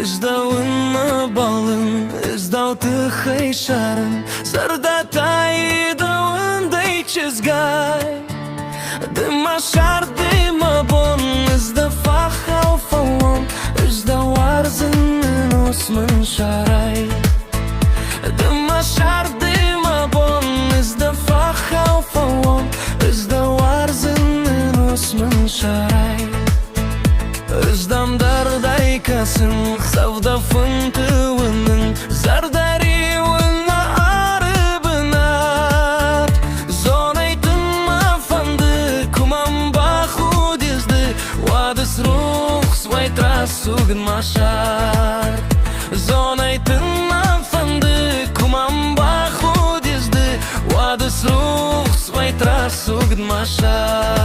Izdau'nma balın, izdau xeyşarın Zardatay dağındey çizgay Dima şar dima bon, izda fahav fawan Izdau arzının osman şaray Dima şar dima bon, izda fahav fawan Izdau arzının osman şaray Izdam darday kasın, savda fıntığının Zardari vına arıbınat Zonaytın mafandı, kumam baxu dizdi Vadis ruh svaytra sugn maşar Zonaytın mafandı, kumam baxu dizdi Vadis ruh svaytra sugn maşar